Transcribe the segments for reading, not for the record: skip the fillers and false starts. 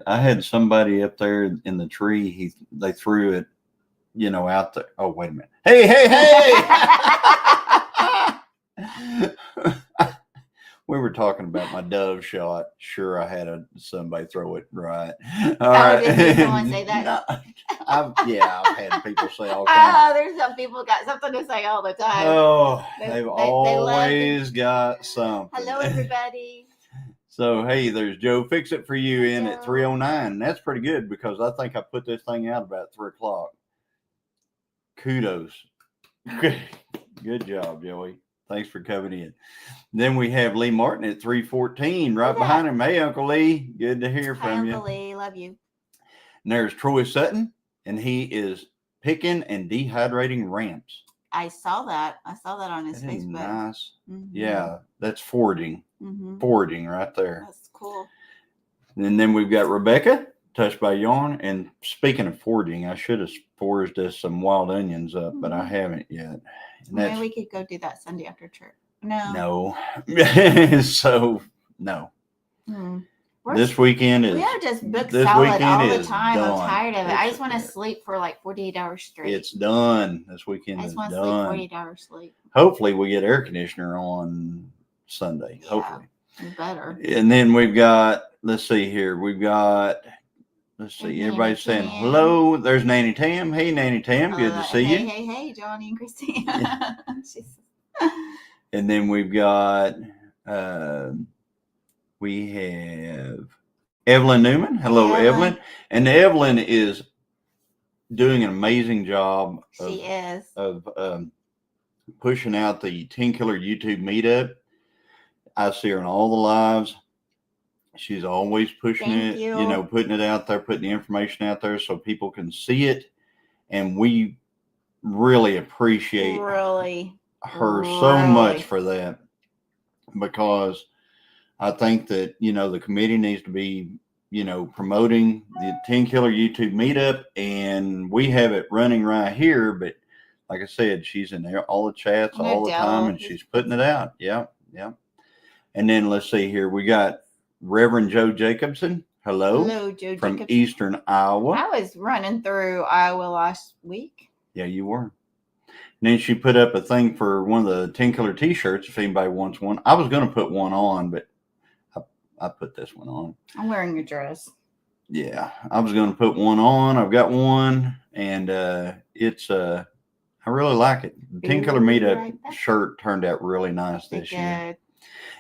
I had somebody up there in the tree. They threw it, out there. Oh, wait a minute. Hey, hey, hey! We were talking about my dove shot. Sure, I had somebody throw it right. All right. Did someone say that? No, I've had people say all kinds. Oh, there's some people got something to say all the time. Oh, they've always got something. Hello, everybody. So, hey, there's Joe Fix It For You in at 3:09. That's pretty good because I think I put this thing out about 3 o'clock. Kudos. Good job, Joey. Thanks for coming in. Then we have Lee Martin at 3:14 right behind him. Hey, Uncle Lee. Good to hear from you. Uncle Lee. Love you. And there's Troy Sutton, and he is picking and dehydrating ramps. I saw that on his Facebook. Nice. Mm-hmm. Yeah, that's foraging. Mm-hmm. Foraging right there. That's cool. And then we've got Rebecca, Touched by Yawn. And speaking of foraging, I should have foraged us some wild onions up, but I haven't yet. Maybe we could go do that Sunday after church. No. So, no. This weekend is... We are just booked solid all the time. Done. I'm tired of it. I just want to sleep for like 48 hours straight. It's done. This weekend is done. I just want to sleep 48 hours sleep. Hopefully we get air conditioner on Sunday. Yeah, hopefully. Better. And then we've got, let's see here. We've got... Let's see. Everybody's saying hello. There's Nanny Tam. Hey, Nanny Tam. Good to see you. Hey, Johnny and Christine. And then we've got, we have Evelyn Newman. Hello, Evelyn. And Evelyn is doing an amazing job. She is. Of pushing out the Tenkiller Youtube Meetup. I see her in all the lives. She's always pushing it, putting it out there, putting the information out there so people can see it. And we really appreciate her so much for that, because I think that, the committee needs to be, promoting the Tenkiller Youtube Meetup, and we have it running right here. But like I said, she's in there, all the chats all the time, and she's putting it out. Yeah. And then let's see here. We got Reverend Joe Jacobson. Hello, Joe from Jacobson. Eastern Iowa. I was running through Iowa last week. Yeah, you were. And then she put up a thing for one of the Tinkeriller t-shirts if anybody wants one. I was going to put one on, but I put this one on. I'm wearing your dress. Yeah, I was going to put one on. I've got one, and it's I really like it. The Tinkeriller Meetup shirt turned out really nice this year.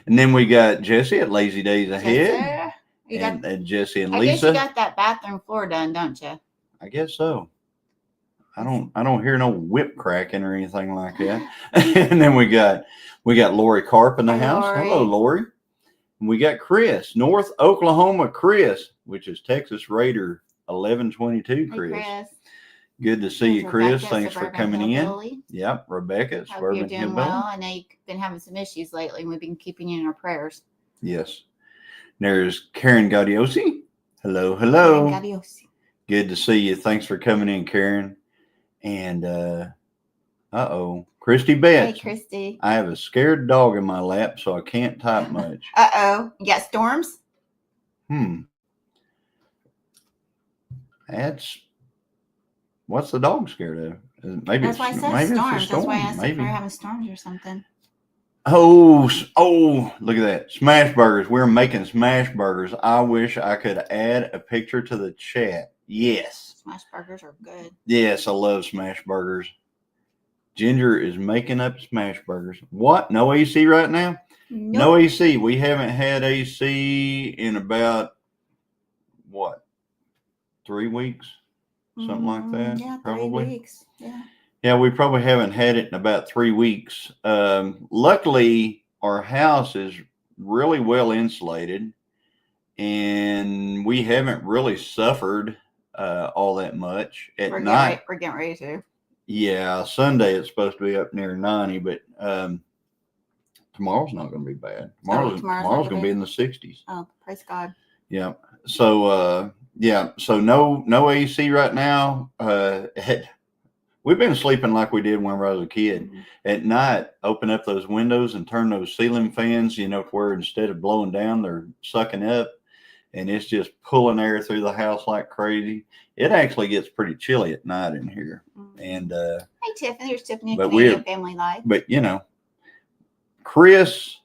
And then we got Jesse at Lazy Days Ahead. And Jesse and Lisa. I guess you got that bathroom floor done, don't you? I guess so. I don't hear no whip cracking or anything like that. And then we got Lori Carp in the house. Hello, Lori. And we got Chris, North Oklahoma Chris, which is Texas Raider 1122 Chris. Hey, Chris. Good to see you, Chris. Thanks for coming in. Yep, Rebecca. Hope you're doing well. I know you've been having some issues lately, and we've been keeping you in our prayers. Yes. There's Karen Gaudiosi. Hello. Karen Gaudiosi. Good to see you. Thanks for coming in, Karen. And Christy Betts. Hey, Christy. I have a scared dog in my lap, so I can't type much. You got storms? What's the dog scared of? Maybe that's why I said storms. That's why I asked if we're having storms or something. Oh, look at that. Smash burgers. We're making smash burgers. I wish I could add a picture to the chat. Yes. Smash burgers are good. Yes, I love smash burgers. Ginger is making up smash burgers. What? No AC right now? Nope. No AC. We haven't had AC in about, 3 weeks? Something like that. Yeah, probably. 3 weeks. Yeah. Yeah, we probably haven't had it in about 3 weeks. Luckily, our house is really well insulated, and we haven't really suffered all that much at night. We're getting ready to. Yeah, Sunday it's supposed to be up near 90, but tomorrow's not going to be bad. Tomorrow's going to be in the 60s. Oh, praise God. Yeah. So, so no AC right now. We've been sleeping like we did when I was a kid. Mm-hmm. At night, open up those windows and turn those ceiling fans, where instead of blowing down, they're sucking up. and it's just pulling air through the house like crazy. It actually gets pretty chilly at night in here. And hey, Tiffany, there's Tiffany, Canadian Family Life. But Chris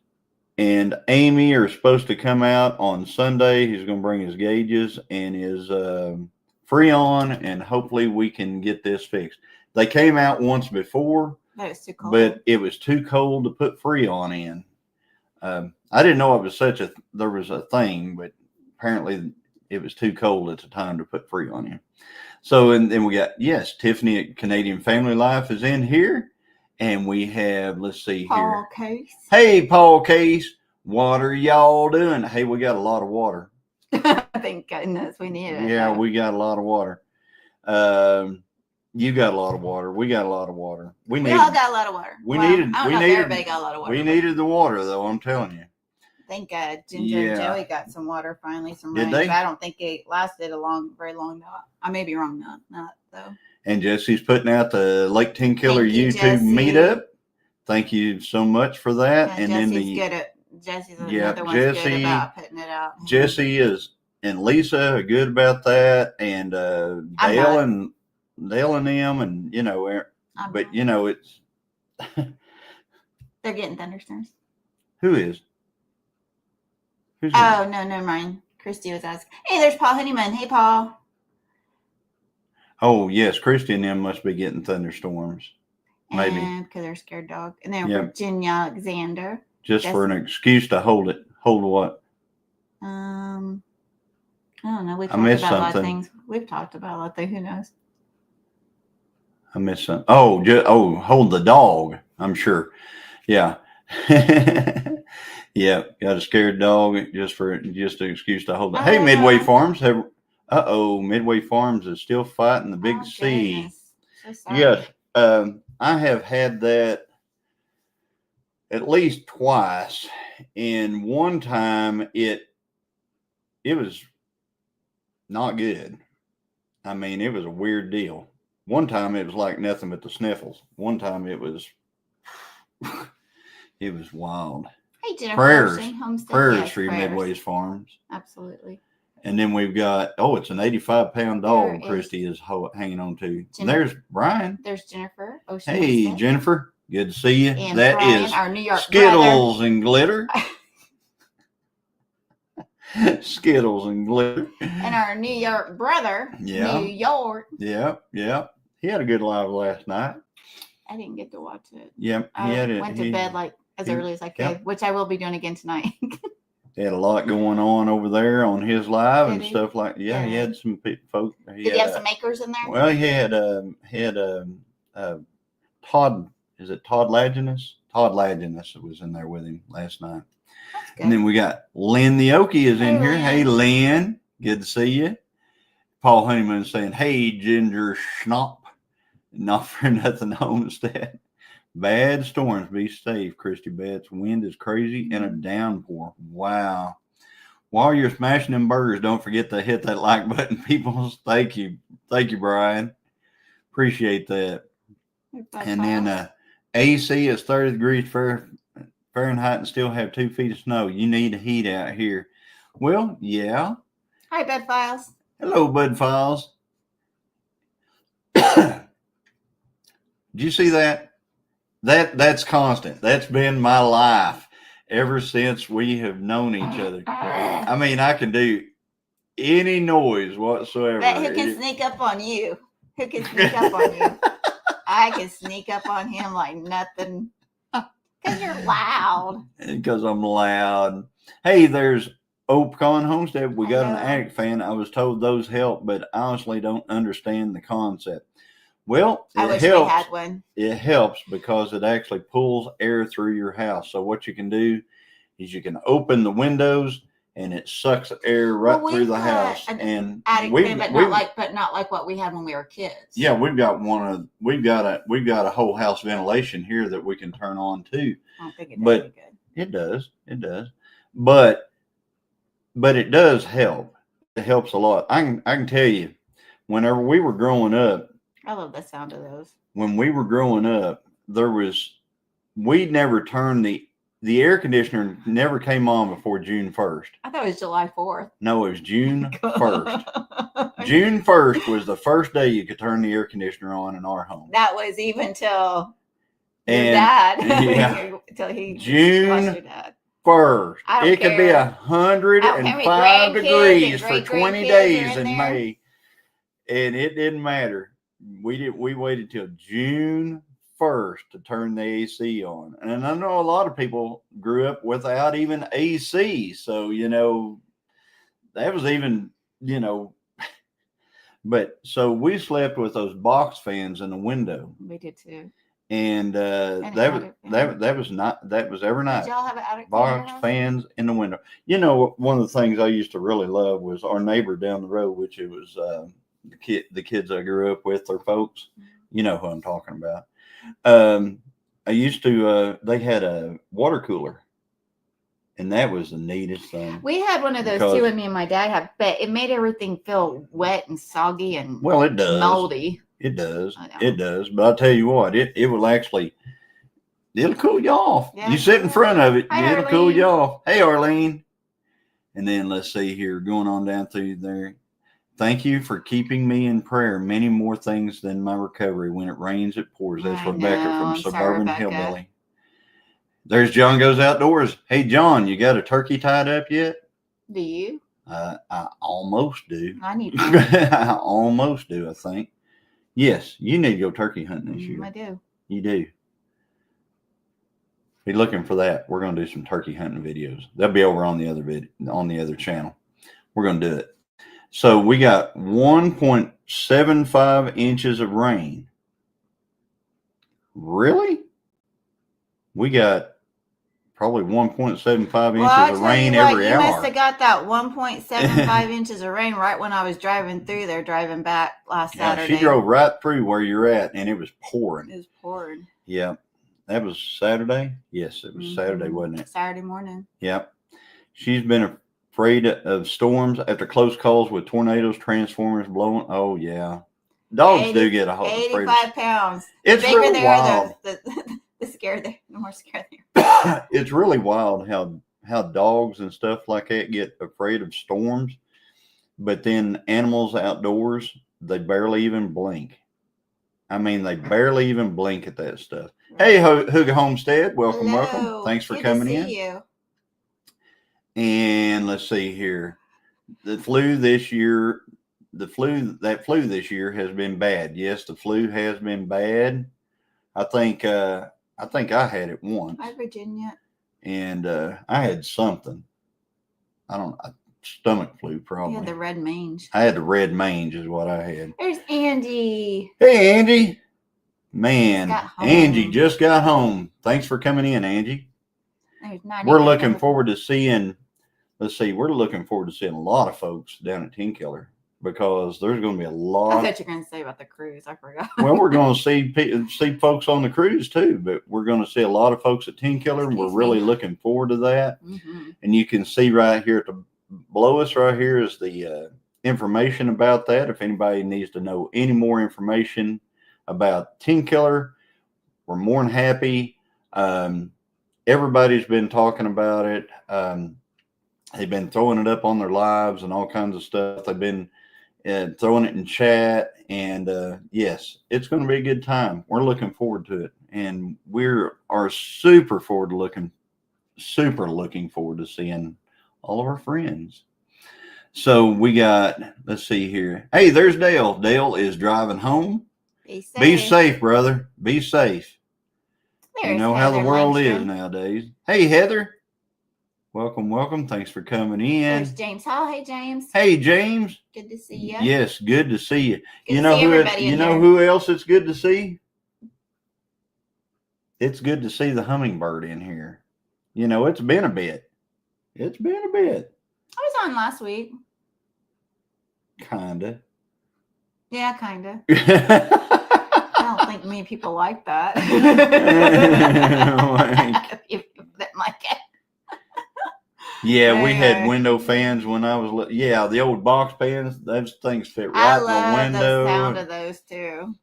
and Amy are supposed to come out on Sunday. He's going to bring his gauges and his Freon, and hopefully we can get this fixed. They came out once before, but it was too cold to put Freon in. I didn't know there was a thing, but apparently it was too cold at the time to put Freon in. So, and then we got, Tiffany at Canadian Family Life is in here. And we have, let's see Paul Case. Hey, Paul Case, what are y'all doing? Hey, we got a lot of water. Thank goodness we need it. Yeah, we got a lot of water. You got a lot of water. We got a lot of water. We all got a lot of water. Everybody got a lot of water. We needed the water, though, I'm telling you. Thank God Ginger and Joey got some water finally, some rain. Did they? But I don't think it lasted very long. I may be wrong, not though. And Jesse's putting out the Lake Tenkiller YouTube Meetup. Thank you so much for that. Yeah, and Jesse's another one's good about putting it out. Jesse and Lisa are good about that, and Dale and them, and but it's they're getting thunderstorms. Who is? No, never mind. Christy was asking. Hey, there's Paul Honeyman. Hey, Paul. Oh, yes. Christy and them must be getting thunderstorms. Maybe. Because they're scared dog. And then Virginia Alexander. Just for an excuse to hold it. Hold what? I don't know. We've talked about a lot of things. We've talked about a lot of things. Who knows? I missed something. Hold the dog. I'm sure. Yeah. Yeah. Got a scared dog just an excuse to hold it. Hey, Midway Farms. Midway Farms is still fighting the big C. So sorry. Yes. I have had that at least twice. And one time it was not good. I mean, it was a weird deal. One time it was like nothing but the sniffles. One time it was wild. Hey, Jennifer. Prayers for your Midway's Farms. Absolutely. And then we've got, it's an 85-pound dog Christy is hanging on to. There's Brian. There's Jennifer. Hey, Jennifer. Good to see you. And that Brian, is our New York Skittles brother. And glitter. Skittles and glitter. And our New York brother. Yeah. New York. Yeah. He had a good live last night. I didn't get to watch it. Yep. I went to bed as early as I could, which I will be doing again tonight. He had a lot going on over there on his live and stuff like. Yeah, he had some folks. Did he have some makers in there? Well, he had Todd. Is it Todd Laginus? Todd Laginus was in there with him last night. That's good. And then we got Lynn the Okie is in here. Lynn. Hey, Lynn. Good to see you. Paul Honeyman saying, hey, Ginger Schnapp. Not for nothing, Homestead. Bad storms. Be safe, Christy Betts. Wind is crazy and a downpour. Wow. While you're smashing them burgers, don't forget to hit that like button, people. Thank you. Thank you, Brian. Appreciate that. And then AC is 30 degrees Fahrenheit and still have 2 feet of snow. You need heat out here. Well, yeah. Hi, Bud Files. Hello, Bud Files. Did you see that? That's constant. That's been my life ever since we have known each other. I mean, I can do any noise whatsoever. Who can sneak up on you? Who can sneak up on you? I can sneak up on him like nothing. Because you're loud. Because I'm loud. Hey, there's Pecan Homestead. We got an addict fan. I was told those help, but I honestly don't understand the concept. Well, I wish we had one. It helps because it actually pulls air through your house. So what you can do is you can open the windows and it sucks air right through the house. And not like what we had when we were kids. Yeah, we've got a whole house ventilation here that we can turn on too. I don't think it does any good. It does. But it does help. It helps a lot. I can tell you, whenever we were growing up. I love the sound of those. When we were growing up, we'd never turn the the air conditioner never came on before June 1st. I thought it was July 4th. No, it was June 1st. June 1st was the first day you could turn the air conditioner on in our home. That was even till your dad. Yeah. Till he June lost your dad. 1st. It could be 105 degrees for 20 days in May. And it didn't matter. We waited till June 1st to turn the AC on. And I know a lot of people grew up without even AC. So, that was even, but so we slept with those box fans in the window. We did too. And that was every night. Did y'all have an attic box fans in the window? One of the things I used to really love was our neighbor down the road, which it was the kids I grew up with, their folks. You know who I'm talking about. I used to they had a water cooler, and that was the neatest thing. We had one of those too, and me and my dad had, but it made everything feel wet and soggy and it does. moldy. It does. It does. But I'll tell you what, it will actually, it'll cool you off. Yeah. You sit in front of it, Hi, it'll cool you off. Hey, Arlene. And then let's see here, going on down through there. Thank you for keeping me in prayer. Many more things than my recovery. When it rains, it pours. That's Rebecca from Suburban Hillbilly. There's John Goes Outdoors. Hey, John, you got a turkey tied up yet? Do you? I almost do. I need one. I almost do, I think. Yes, you need to go turkey hunting this year. I do. You do. Be looking for that. We're going to do some turkey hunting videos. They'll be over on the other channel. We're going to do it. So we got 1.75 inches of rain. Really? We got probably 1.75 inches of rain every hour. You must have got that 1.75 inches of rain right when I was driving through there, driving back last Saturday. She drove right through where you're at, and it was pouring. It was pouring. Yeah. That was Saturday? Yes, it was Saturday, wasn't it? Saturday morning. Yep. She's been afraid of storms after close calls with tornadoes, transformers blowing. Oh, yeah. Dogs do get a hold of 85 pounds. It's the bigger really they wild. Are, the more scared they are. It's really wild how dogs and stuff like that get afraid of storms. But then animals outdoors, they barely even blink. I mean, they barely even blink at that stuff. Hey, Hooga Homestead, welcome, Hello. welcome. Thanks for Good coming to in. see you. And let's see here. The flu this year this year has been bad. Yes, the flu has been bad. I think I had it once. Hi, Virginia. And I had something. Stomach flu probably. You had the red mange. I had the red mange is what I had. There's Angie. Hey, Angie. Man, Angie just got home. Thanks for coming in, Angie. We're looking forward to seeing, we're looking forward to seeing a lot of folks down at Tenkiller because there's going to be a lot. I thought you were going to say about the cruise. I forgot. Well, we're going to see folks on the cruise too, but we're going to see a lot of folks at Tenkiller, and we're really looking forward to that. Mm-hmm. And you can see right here below us right here is the information about that. If anybody needs to know any more information about Tinkeriller, we're more than happy. Everybody's been talking about it. They've been throwing it up on their lives and all kinds of stuff. They've been throwing it in chat, and yes, it's going to be a good time. We're looking forward to it, and we are super looking forward to seeing all of our friends. So we got, let's see here. Hey, there's Dale. Dale is driving home. Be safe, brother. Be safe. You know how the world is nowadays. Hey, Heather. Welcome, welcome. Thanks for coming in. There's James. Oh, hey, James. Hey, James. Good to see you. Yes, good to see you. You know who else it's good to see? It's good to see the hummingbird in here. It's been a bit. I was on last week. Kinda. Yeah, kinda. I don't think many people like that. Yeah, we had window fans when I was the old box fans. Those things fit right in the window. I love the sound of those too.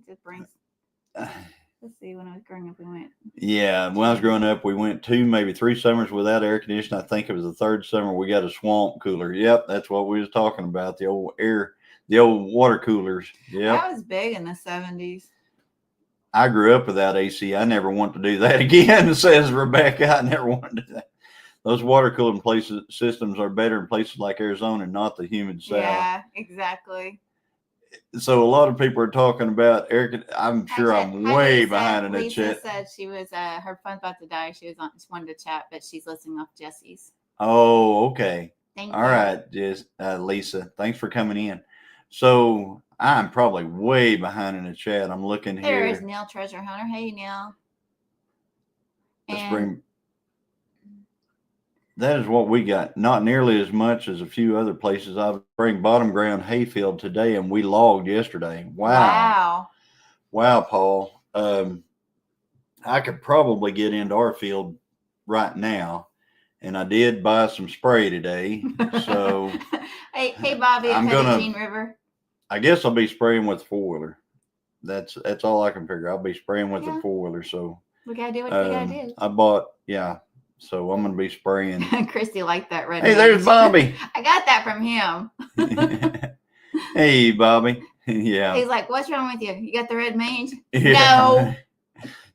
It brings the Let's see. When I was growing up, we went. Yeah, when I was growing up, we went 2, maybe 3 summers without air conditioning. I think it was the 3rd summer we got a swamp cooler. Yep, that's what we was talking about. The old water coolers. Yep. That was big in the 70s. I grew up without AC. I never want to do that again, says Rebecca. I never want to do that. Those water cooling systems are better in places like Arizona, not the humid South. Yeah, exactly. So a lot of people are talking about air. I'm sure I'm way behind in that Lisa chat. said she was her phone's about to die. She wanted to chat, but she's listening off Jesse's. Oh, okay. Thank All you. right, Lisa. Thanks for coming in. So I'm probably way behind in the chat. I'm looking here. There is Neil Treasure Hunter. Hey, Neil. That is what we got. Not nearly as much as a few other places. I was spraying bottom ground hayfield today, and we logged yesterday. Wow, Paul. I could probably get into our field right now, and I did buy some spray today. So, hey, Bobby, I'm Gene River. I guess I'll be spraying with the 4-wheeler. That's all I can figure. I'll be spraying with the 4-wheeler. So we gotta do what we gotta do. I bought, so I'm gonna be spraying. Christy liked that red. Hey, there's Bobby. I got that from him. Hey, Bobby. Yeah. He's like, "What's wrong with you? You got the red mange?" Yeah. No.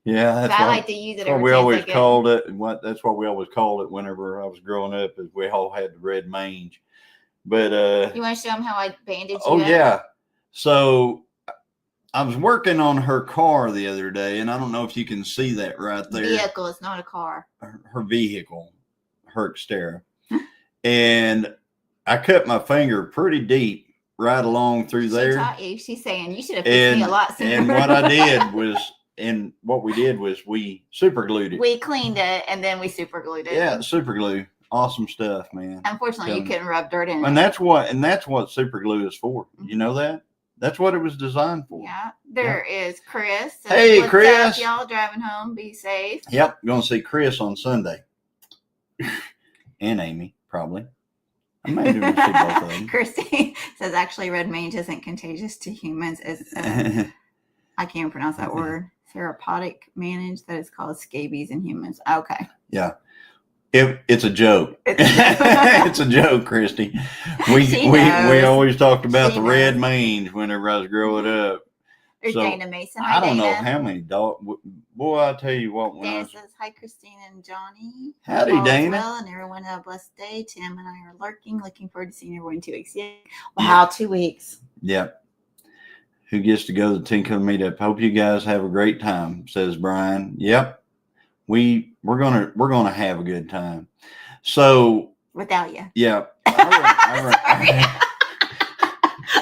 Yeah, that's I like to use it. That's what we always called it. That's what we always called it whenever I was growing up. Is we all had the red mange. But you want to show them how I bandage? Oh yeah. So I was working on her car the other day, and I don't know if you can see that right there. Vehicle, it's not a car. Her vehicle, her Xterra, and I cut my finger pretty deep right along through there. She taught you. She's saying you should have fixed me a lot sooner. And what we did was we super glued it. We cleaned it and then we super glued it. Yeah, super glue. Awesome stuff, man. Unfortunately, you couldn't rub dirt in it. And that's what super glue is for. Mm-hmm. You know that? That's what it was designed for. Yeah. There is Chris. Hey, Chris. Up, y'all driving home. Be safe. Yep. Going to see Chris on Sunday. And Amy, probably. I may do see both of them. Christy says actually red mange isn't contagious to humans. It's I can't pronounce that word. Therapeutic mange that is called scabies in humans. Okay. Yeah. It's a joke. It's a joke, Christy. We always talked about the red mange whenever I was growing up. There's Dana Mason. Hi, I don't know how many dogs. Boy, I tell you what. Dana says, hi, Christine and Johnny. Howdy, Dana. Well, and everyone have a blessed day. Tim and I are lurking. Looking forward to seeing everyone in 2 weeks. Yeah. Wow, 2 weeks. Yep. Who gets to go to the Tenkiller Meetup? Hope you guys have a great time, says Brian. Yep. We're gonna have a good time. So without you. Yeah.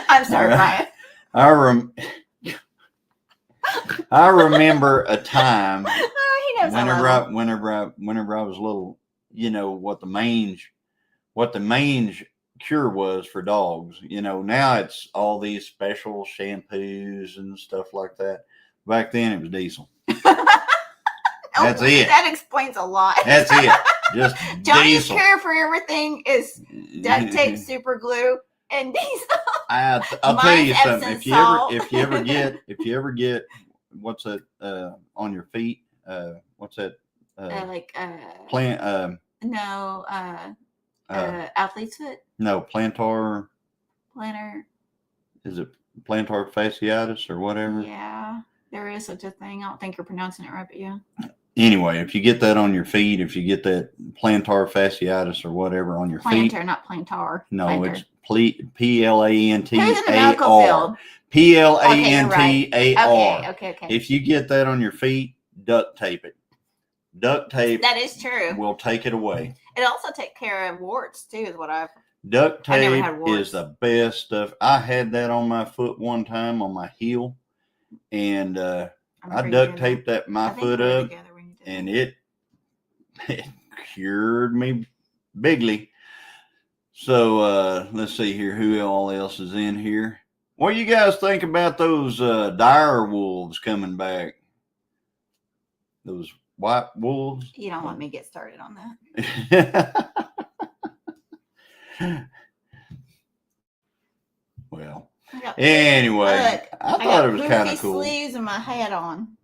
I'm sorry, Brian. I remember a time he knows whenever I was little, you know, what the mange cure was for dogs. You know, now it's all these special shampoos and stuff like that. Back then it was diesel. That's it. That explains a lot. That's it. Just Johnny's diesel. Cure for everything is duct tape, super glue, and diesel. I'll tell you something. If you ever get what's that on your feet? What's that? Plant? No. Athlete's foot. No, plantar. Plantar. Is it plantar fasciitis or whatever? Yeah, there is such a thing. I don't think you're pronouncing it right, but yeah. Anyway, if you get that on your feet, if you get that plantar fasciitis or whatever on your feet. Plantar, not plantar. No, plantar. it's Plantar. Who's in the medical field? Plantar. Okay. If you get that on your feet, duct tape it. Duct tape. That is true. Will take it away. It also takes care of warts too, is what I've. Duct tape is the best stuff. I had that on my foot one time on my heel, and I duct taped my foot up, and it cured me bigly. So let's see here, who all else is in here? What do you guys think about those dire wolves coming back? Those white wolves? You don't want me to get started on that. Well, anyway, I thought it was kind of cool. Sleeves and my hat on.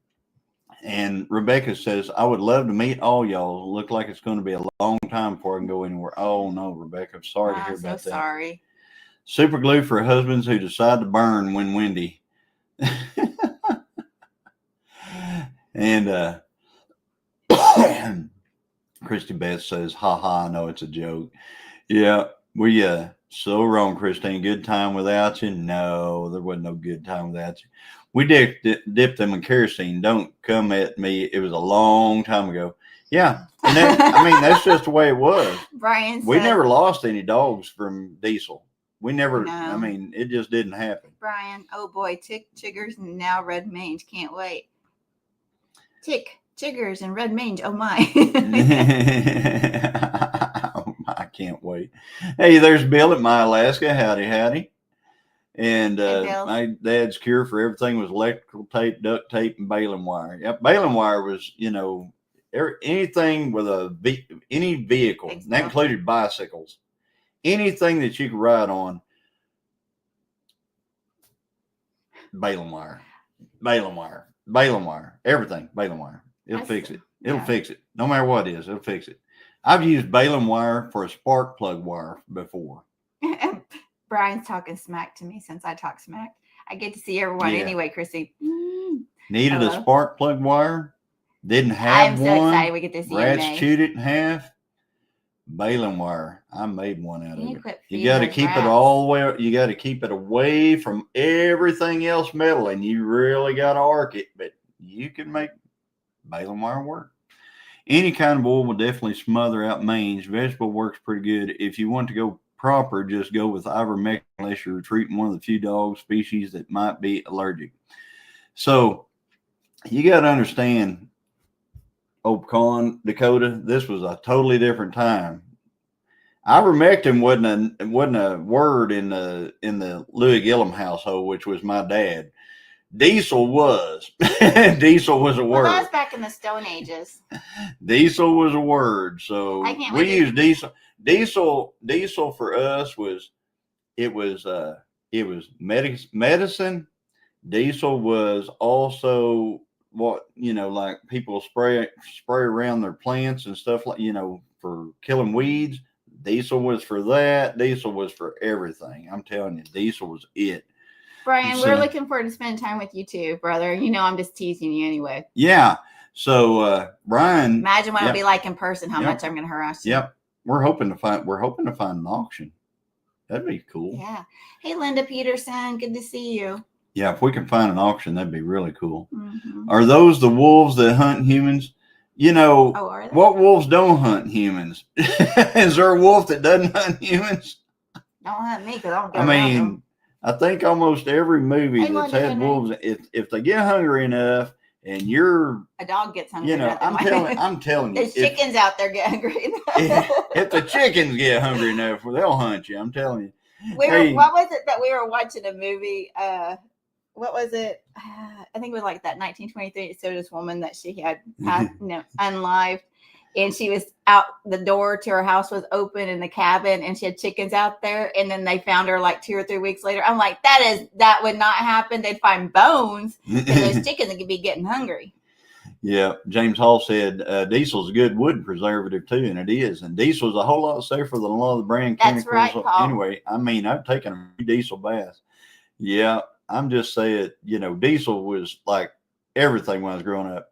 And Rebecca says, I would love to meet all y'all. Look like it's going to be a long time before I can go anywhere. Oh, no, Rebecca. I'm sorry to hear about that. Sorry. Super glue for husbands who decide to burn when windy. And Christy Beth says, ha ha, I know it's a joke. Yeah, we so wrong, Christine. Good time without you? No, there wasn't no good time without you. We dipped them in kerosene. Don't come at me. It was a long time ago. Yeah, and that's just the way it was. Brian said, we never lost any dogs from diesel. We never. No. It just didn't happen. Brian, oh boy, chiggers and now red mange. Can't wait. Chiggers and red mange. Oh my. I can't wait. Hey, there's Bill at My Alaska. Howdy. And my dad's cure for everything was electrical tape, duct tape, and baling wire. Yep, baling wire was, anything with any vehicle. And that included bicycles. Anything that you could ride on, baling wire, everything, baling wire. It'll fix it. It'll fix it. No matter what it is, it'll fix it. I've used baling wire for a spark plug wire before. Brian's talking smack to me since I talk smack. I get to see everyone anyway, Chrissy. Needed a spark plug wire. Didn't have I'm one. so excited we get to see Rats chewed it in half. Baling wire. I made one out of it. You got to keep it all the way. You got to keep it away from everything else metal, and you really got to arc it. But you can make baling wire work. Any kind of wool will definitely smother out mange. Vegetable works pretty good. If you want to go proper, just go with ivermectin unless you're treating one of the few dog species that might be allergic. So you got to understand, Pecan, Dakota, this was a totally different time. Ivermectin wasn't a word in the Louis Gilliam household, which was my dad. Diesel was. Diesel was a word. Well, that was back in the Stone Ages. Diesel was a word. So we used diesel. Diesel for us was medicine. Diesel was also what, like people spray around their plants and stuff, like, for killing weeds. Diesel was for that. Diesel was for everything. I'm telling you, diesel was it. Brian, we're looking forward to spending time with you too, brother. I'm just teasing you anyway. Yeah. So, Brian, imagine what it'll be like in person. How much I'm going to harass you. Yep. We're hoping to find an auction. That'd be cool. Yeah. Hey, Linda Peterson. Good to see you. Yeah. If we can find an auction, that'd be really cool. Mm-hmm. Are those the wolves that hunt humans? What wolves don't hunt humans? Is there a wolf that doesn't hunt humans? Don't hunt me because I don't get around them. I think almost every movie that's had wolves, if they get hungry enough and a dog gets hungry, I'm telling you, there's chickens out there get hungry enough. If the chickens get hungry enough, they'll hunt you. I'm telling you. What was it that we were watching a movie? What was it? I think it was like that 1923. It showed this woman that she had unlived. And she was out, the door to her house was open in the cabin, and she had chickens out there. And then they found her like 2 or 3 weeks later. I'm like, that would not happen. They'd find bones, and those chickens would be getting hungry. Yeah. James Hall said, diesel's a good wood preservative too. And it is. And diesel's a whole lot safer than a lot of the brand chemicals. That's right, Paul. Anyway, I've taken a diesel bath. Yeah. I'm just saying, diesel was like everything when I was growing up.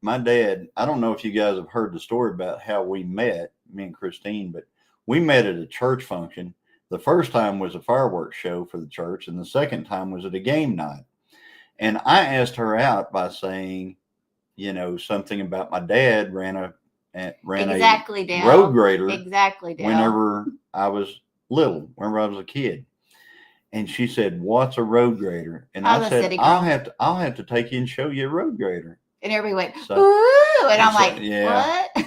My dad, I don't know if you guys have heard the story about how we met, me and Christine, but we met at a church function. The first time was a fireworks show for the church, and the second time was at a game night. And I asked her out by saying, something about my dad ran a road grader. Exactly, Dale. Whenever I was little, whenever I was a kid. And she said, "What's a road grader?" And I said, "I'll have to take you and show you a road grader." And everybody went, "Ooh!" And I'm like,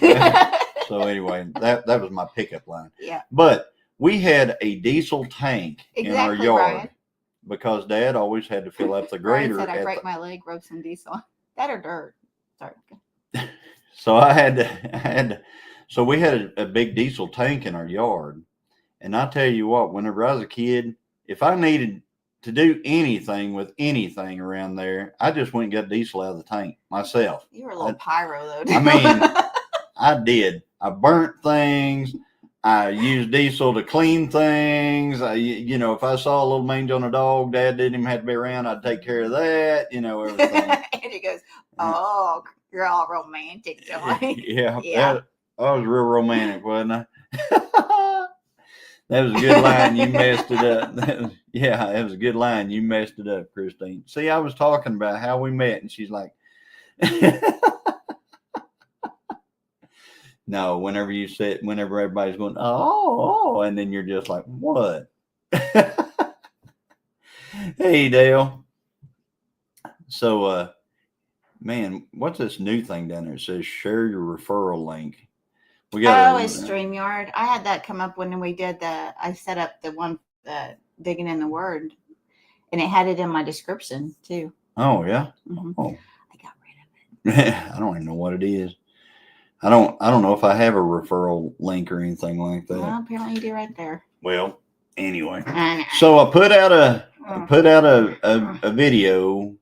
"What?" So anyway, that was my pickup line. Yeah. But we had a diesel tank in our yard, Brian. Because Dad always had to fill up the grader. Brian said, "I break my leg, rub some diesel." That or dirt. Sorry. So so we had a big diesel tank in our yard, and I tell you what, whenever I was a kid, if I needed to do anything with anything around there, I just went and got diesel out of the tank myself. You were a little pyro though. I mean, I did. I burnt things. I used diesel to clean things. You know, if I saw a little mange on a dog, Dad didn't even have to be around. I'd take care of that. You know, everything. And he goes, "Oh, you're all romantic, Joy." Yeah, Yeah. that was real romantic, wasn't I? That was a good line. You messed it up. Yeah, that was a good line. You messed it up, Christine. See, I was talking about how we met, and she's like, no, whenever everybody's going, oh, and then you're just like, what? Hey, Dale. So, man, what's this new thing down there? It says share your referral link. We got it's StreamYard. I had that come up when we did I set up the one digging in the word, and it had it in my description too. Oh yeah. Mm-hmm. Oh, I got rid of it. I don't even know what it is. I don't know if I have a referral link or anything like that. Well, apparently you do right there. Well, anyway, so I put out a video.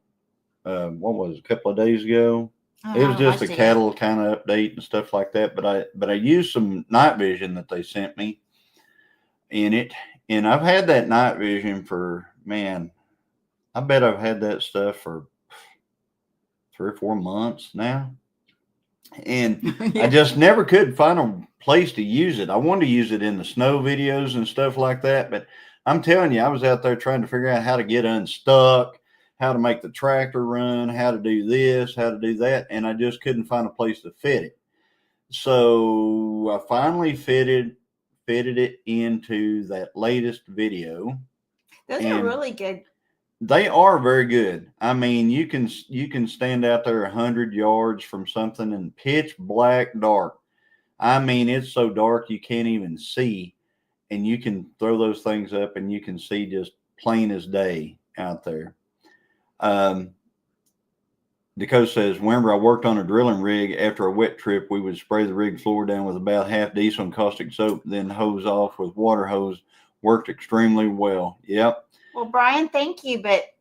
What was it, a couple of days ago? It was just a cattle kind of update and stuff like that. But I used some night vision that they sent me in it, and I've had that night vision for, man, I bet I've had that stuff for 3 or 4 months now. And Yeah. I just never could find a place to use it. I wanted to use it in the snow videos and stuff like that, but I'm telling you, I was out there trying to figure out how to get unstuck, how to make the tractor run, how to do this, how to do that, and I just couldn't find a place to fit it. So I finally fitted it into that latest video. Those are really good. They are very good. I mean, you can stand out there 100 yards from something in pitch black dark. I mean, it's so dark you can't even see, and you can throw those things up and you can see just plain as day out there. Dakota says, whenever I worked on a drilling rig after a wet trip, we would spray the rig floor down with about half diesel and caustic soap, then hose off with water hose. Worked extremely well. Yep. Well, Brian, thank you, but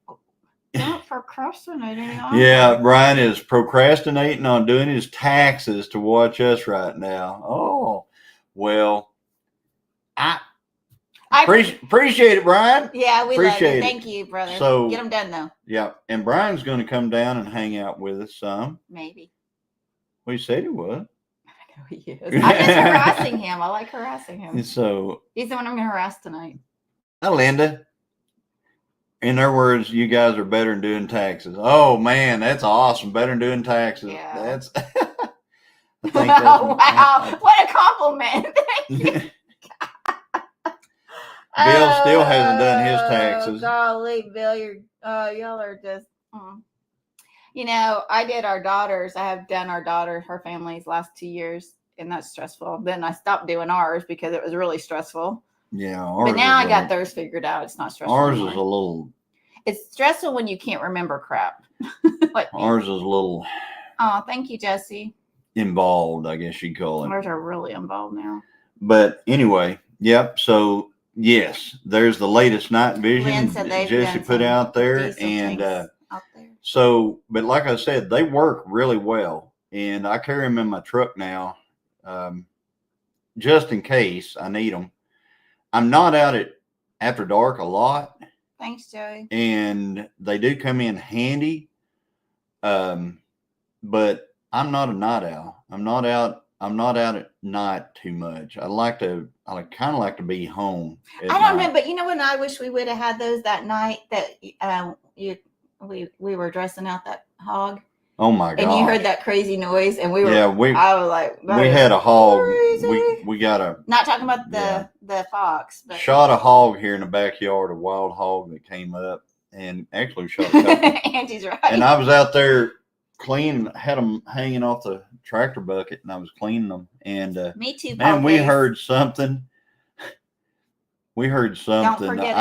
don't procrastinate any longer. Yeah, Brian is procrastinating on doing his taxes to watch us right now. Oh, well, I appreciate it, Brian. Yeah, we appreciate love it. it. Thank you, brother. So get them done though. Yeah, and Brian's going to come down and hang out with us some. Maybe. We said he would. I know he is. I'm just harassing him. I like harassing him. So he's the one I'm going to harass tonight. Hi, Linda. In their words, you guys are better than doing taxes. Oh man, that's awesome. Better than doing taxes. Yeah. That's. Oh, wow. What a compliment. Thank you. Bill still hasn't done his taxes. Golly, Bill, y'all are just. You know, I did our daughters. I have done her family's last 2 years, and that's stressful. Then I stopped doing ours because it was really stressful. Yeah, but now I got theirs figured out. It's not stressful. Ours anymore. Is a little. It's stressful when you can't remember crap. Like ours is a little. Oh, thank you, Jesse. Involved, I guess you'd call it. Ours are really involved now. But anyway, yep. So yes, there's the latest night vision that Jesse put out there, and so. But like I said, they work really well, and I carry them in my truck now, just in case I need them. I'm not out after dark a lot. Thanks, Joey. And they do come in handy. But I'm not a night owl. I'm not out at night too much. I kind of like to be home. I don't know, but you know when I wish we would have had those that night that we were dressing out that hog. Oh my god! And you heard that crazy noise, and we were. Yeah, I was like, we had a hog. Crazy. We got a. Not talking about the fox, but shot a hog here in the backyard, a wild hog that came up, and actually shot a couple. Auntie's right. And I was out there cleaning, had them hanging off the tractor bucket, and I was cleaning them. And me too. Man, we heard something. I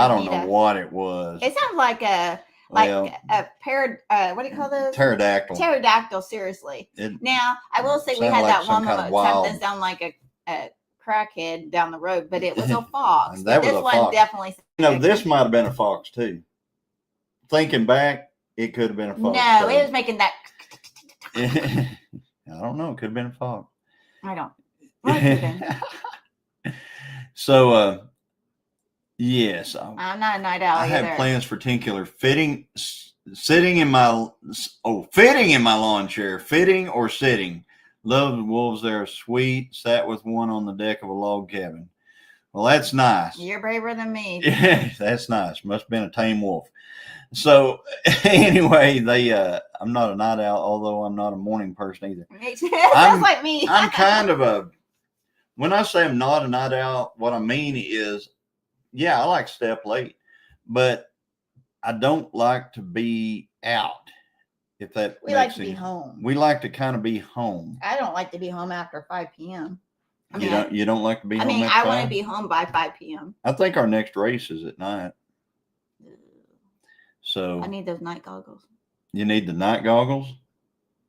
don't know what it was. It sounds like a. What do you call those? Pterodactyl. Pterodactyl, seriously. Now, I will say we had that one that something sound like a crackhead down the road, but it was a fox. That was this a one fox. Definitely. This might have been a fox too. thinking back, it could have been a fox. No, it was making that. I don't know. It could have been a fox. I don't. Well, it could have been. So, yes, I'm not a night owl I either. have plans for Tenkiller fitting in my lawn chair, fitting or sitting. Love the wolves. They're sweet. Sat with one on the deck of a log cabin. Well, that's nice. You're braver than me. Yeah, that's nice. Must have been a tame wolf. So anyway, I'm not a night owl, although I'm not a morning person either. Sounds like me. I'm kind of when I say I'm not a night owl, what I mean is, yeah, I like to stay up late, but I don't like to be out. If that we like to be home. We like to kind of be home. I don't like to be home after 5 p.m. You don't like to be home. I want to be home by 5 p.m. I think our next race is at night. So I need those night goggles. You need the night goggles.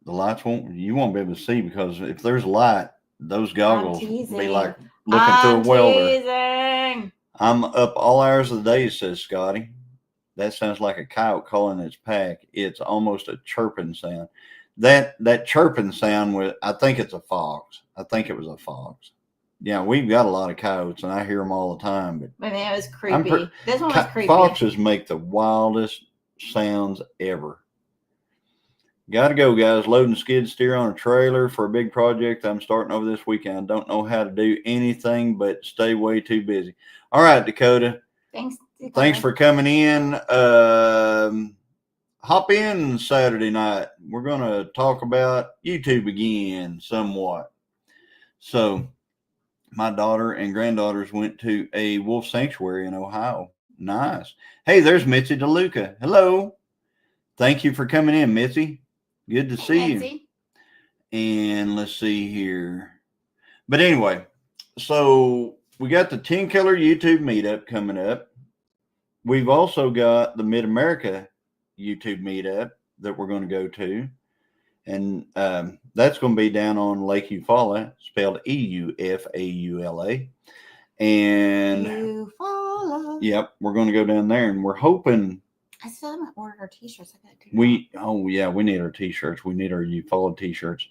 The lights you won't be able to see, because if there's light, those goggles will be like looking through a welder. I'm up all hours of the day, says Scotty. That sounds like a coyote calling its pack. It's almost a chirping sound. That chirping sound I think it's a fox. I think it was a fox. Yeah, we've got a lot of coyotes, and I hear them all the time. But it was creepy. This one was creepy. Foxes make the wildest sounds ever. Got to go, guys. Loading skid steer on a trailer for a big project I'm starting over this weekend. I don't know how to do anything but stay way too busy. All right, Dakota. Thanks for coming in. Hop in Saturday night. We're going to talk about YouTube again somewhat. So my daughter and granddaughters went to a wolf sanctuary in Ohio. Nice. Hey, there's Mitzi DeLuca. Hello. Thank you for coming in, Mitzi. Good to see you. And let's see here. But anyway, so we got the Tenkiller YouTube Meetup coming up. We've also got the Mid-America YouTube Meetup that we're going to go to. And that's going to be down on Lake Eufaula, spelled Eufaula. And yep, we're going to go down there, and we're hoping. I still haven't ordered our t-shirts. We need our t-shirts. We need our Eufaula t-shirts.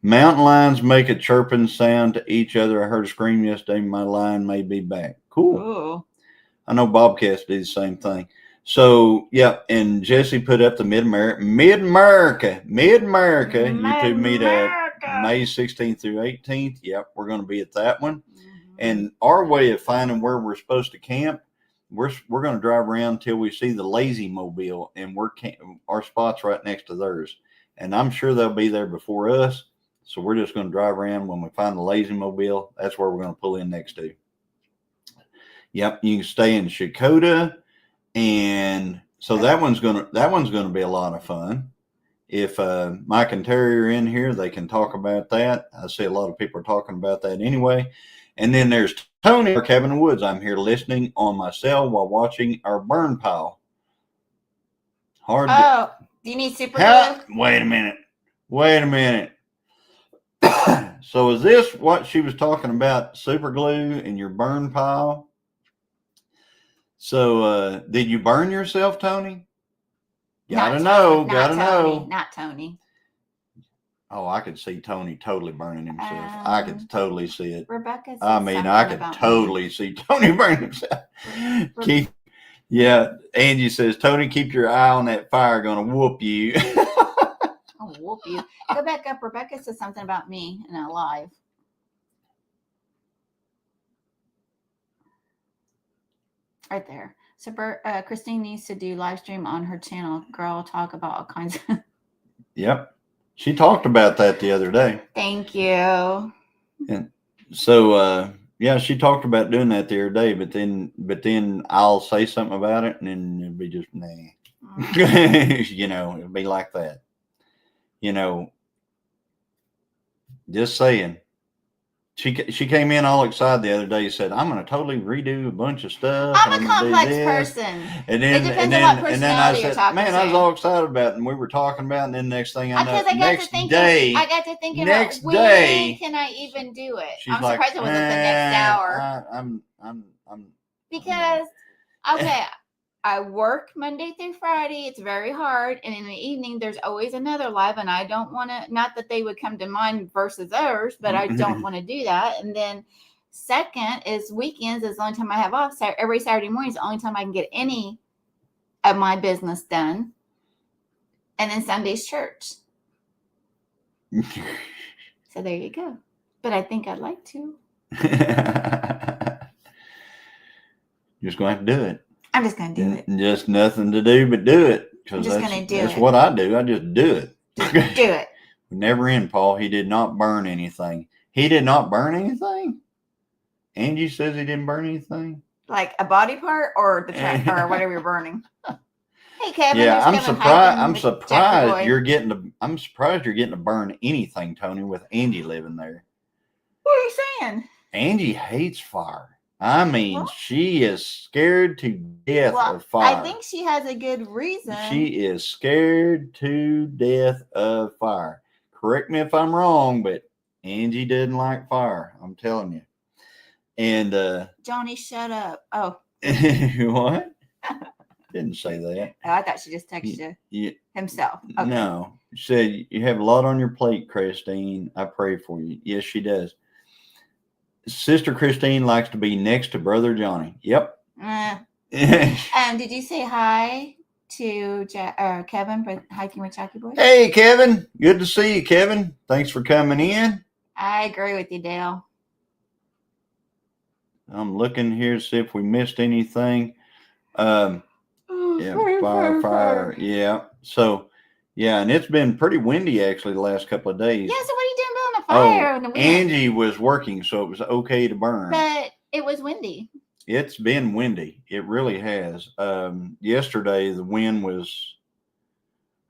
Mountain lions make a chirping sound to each other. I heard a scream yesterday. My lion may be back. Cool. Ooh. I know bobcats do the same thing. So, yeah, and Jesse put up the Mid-America YouTube Meetup, May 16th through 18th. Yep, we're going to be at that one. Mm-hmm. And our way of finding where we're supposed to camp, we're going to drive around until we see the Lazy Mobile, and our spot's right next to theirs. And I'm sure they'll be there before us. So we're just going to drive around. When we find the Lazy Mobile, that's where we're going to pull in next to. Yep, you can stay in Shakota. And so that one's gonna be a lot of fun. If Mike and Terry are in here, they can talk about that. I see a lot of people are talking about that anyway. And then there's Tony, our cabin in the woods. I'm here listening on my cell while watching our burn pile. Do you need super glue? Wait a minute. So is this what she was talking about? Super glue in your burn pile? So, did you burn yourself, Tony? Gotta know. Not Tony. Oh, I could see Tony totally burning himself. I could totally see it. Rebecca. I could totally see Tony burning himself. Angie says, Tony, keep your eye on that fire. Gonna whoop you. I'll whoop you. Go back up. Rebecca says something about me in a live. Right there. So Christine needs to do live stream on her channel. Girl, talk about all kinds of. Yep. She talked about that the other day. Thank you. And so, she talked about doing that the other day, but then I'll say something about it, and then it'll be just, it'll be like that. Just saying. She came in all excited the other day. Said, "I'm going to totally redo a bunch of stuff. I'm a complex person. And then, it depends on what personality I you're talking "Man, to. I was all excited about it." And we were talking about it. And then next thing I know, I got to thinking about when can I even do it? I'm surprised it wasn't the next hour. I'm because I work Monday through Friday. It's very hard. And in the evening, there's always another live. And I don't want to, not that they would come to mine versus ours, but I don't want to do that. And then second is weekends is the only time I have off. So every Saturday morning is the only time I can get any of my business done. And then Sunday's church. So there you go. But I think I'd like to. You're just going to have to do it. I'm just going to do it. Just nothing to do but do it. I'm just going to do it. That's what I do. I just do it. Just do it. Never in, Paul. He did not burn anything. He did not burn anything? Angie says he didn't burn anything? Like a body part or the track or whatever you're burning. Hey, Kevin. Yeah, I'm surprised you're getting to burn anything, Tony, with Angie living there. What are you saying? Angie hates fire. I mean, she is scared to death of fire. I think she has a good reason. She is scared to death of fire. Correct me if I'm wrong, but Angie doesn't like fire. I'm telling you. And Johnny, shut up. Oh. What? Didn't say that. Oh, I thought she just texted you himself. Okay. No. She said, you have a lot on your plate, Christine. I pray for you. Yes, she does. Sister Christine likes to be next to Brother Johnny. Yep. Did you say hi to Kevin for Hiking with Chalky Boy? Hey, Kevin. Good to see you, Kevin. Thanks for coming in. I agree with you, Dale. I'm looking here to see if we missed anything. Yeah, fire. Yeah. So, yeah, and it's been pretty windy actually the last couple of days. Yeah, so what are you doing building a fire in the wind? Angie was working, so it was okay to burn. But it was windy. It's been windy. It really has. Yesterday, the wind was,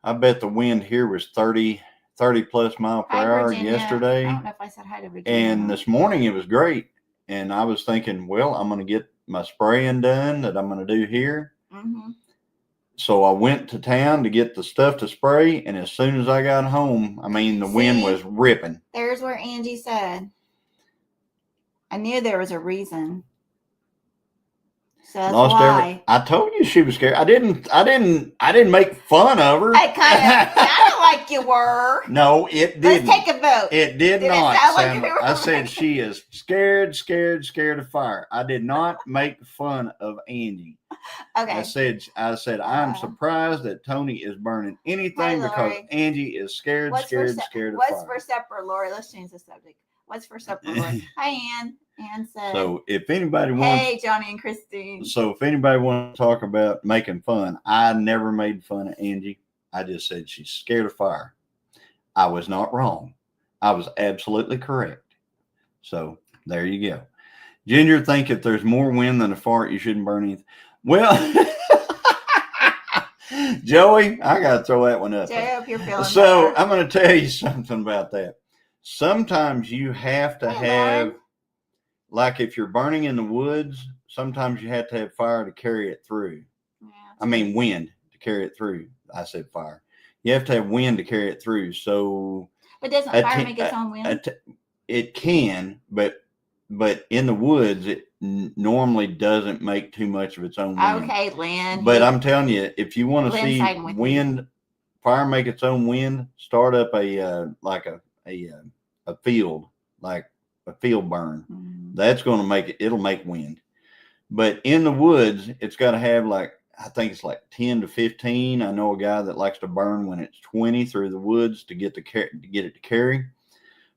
I bet the wind here was 30 plus mile per hour Virginia. yesterday. I don't know if I said hi to Virginia. And this morning it was great. And I was thinking, well, I'm going to get my spraying done that I'm going to do here. Mm-hmm. So I went to town to get the stuff to spray. And as soon as I got home, I mean, the wind was ripping. There's where Angie said, I knew there was a reason. So that's why. I told you she was scared. I didn't make fun of her. I kind of sounded like you were. No, it didn't. Let's take a vote. It did not. It sound like you were? I said she is scared of fire. I did not make fun of Angie. Okay. I said I'm surprised that Tony is burning anything because Angie is scared of fire. What's for supper, Lori? Let's change the subject. What's for supper, Lori? Hi, Ann. Ann said. So if anybody wants, hey, Johnny and Christine. So if anybody wants to talk about making fun, I never made fun of Angie. I just said she's scared of fire. I was not wrong. I was absolutely correct. So there you go. Ginger, think if there's more wind than a fart, you shouldn't burn anything. Well, Joey, I got to throw that one up. Joey, I hope you're feeling so better. I'm going to tell you something about that. Sometimes you have to have, like if you're burning in the woods, sometimes you have to have fire to carry it through. Yeah, I mean, wind to carry it through. I said fire. You have to have wind to carry it through. So, but doesn't fire make its own wind? It can, but in the woods, it normally doesn't make too much of its own wind. Okay, Lynn. But I'm telling you, if you want to see wind, fire make its own wind, start up a field, like a field burn. Mm-hmm. That's going to make it. It'll make wind. But in the woods, it's got to have I think it's like 10 to 15. I know a guy that likes to burn when it's 20 through the woods to get it to carry,